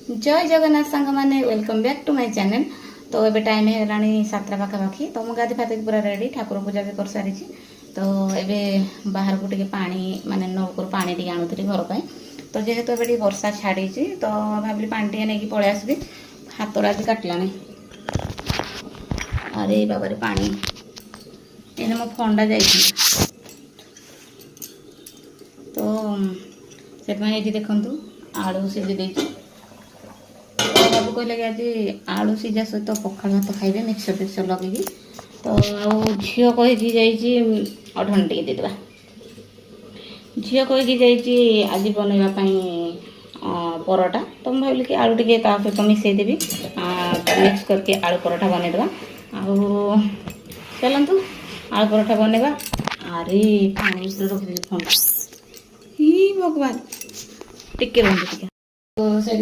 जय जगन्नाथ सांग मैंने welcome back to my channel. तो ये टाइम है 7टा पाखापाखि तो मुझे गाधी फाती पूरा रेडी ठाकुर पूजा भी कर सारी। तो ये बाहर को टे पा माने नलकूर पा टे आणुरी घर पर। तो जेहेतु ये वर्षा छाड़ी तो भाविली पा टे नहीं पलि आसबि। हाथ आज काटला अरे बाबा पानी ये मो फंडा जा तो से देखु आलू सीझी दे बाबू कहले कि आज आलू सीझा सहित पखाल भात खाइबे मिक्सर फिक्सर लगे। तो झील कहीकि अधन टे देदेबा झील कहीकि आज बनवाई परोटा। तो मुझे भाविली कि आलू टे सहित मिसईदेवी मिक्स करके आलू परोटा बनईदेवा। चलतु आलू परोटा बनवा। अरे पानी रखी फोन ही भगवान टिके रुँच तो से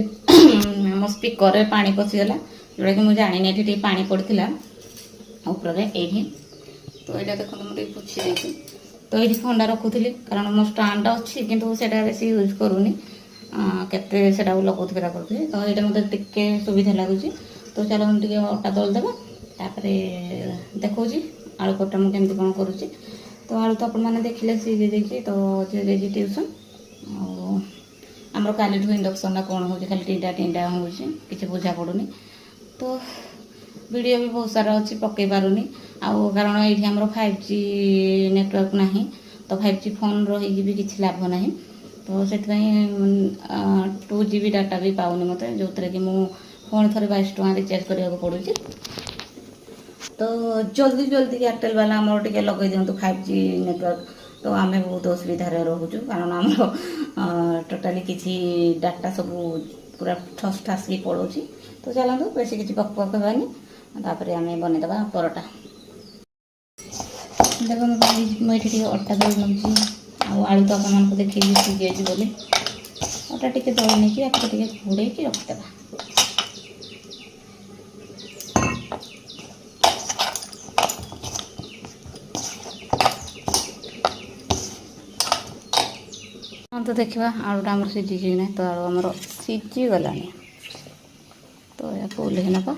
मो स्पीकर पानी पशिगला जोटा कि मुझे जानी ये पानी पड़ता ऊपर ये। तो यहाँ देखो मुझे पोछी देती। तो ये फंडा रखुली कारण मो स्टाण्ड अच्छी कितु से बेस यूज करूनी केते लगुथे करुँगी। तो ये मतलब टिके सुविधा लगुच। तो चलो मुझे अटा दलदेवा देखा आलू परोटा मुझे केमती कौन करुँची। तो आलू तो आपने देखिले सीझे देखिए। तो जी ट्यूशन आमर काली इंडक्शन कौन हो खाली टीटा टीटा हो कि बुझा पड़ूनी। तो वीडियो भी बहुत सारा अच्छी पकई पारूनी आउ कारण ये आम 5G नेटवर्क ना। तो 5G फोन रही भी किसी लाभ ना। तो से 2GB डाटा भी पाऊनी मत जो कि मुझे पुणी थे 22 टଙ୍କା रिचार्ज करने पड़ू। तो जल्दी जल्दी एयरटेल वाला आमर टे लगे दिंतु 5G नेटवर्क। तो आम बहुत असुविधा रोचु कारण आम टोटाली किसी डाटा सब पूरा ठस ठास की पड़ों। तो चलते बेस किसी पक पक हेनी तापर आम बनईदेवा परोटा। देखो मुझे अटा दल नौची आलू तो आप देखिए सीझी बोली अटा टे दल नहीं घोड़े रखिदेवा। तो देखा आलूटा आम सीझी ना। तो आलू आमर सीझी गलानी। तो या ओल्हे नवा।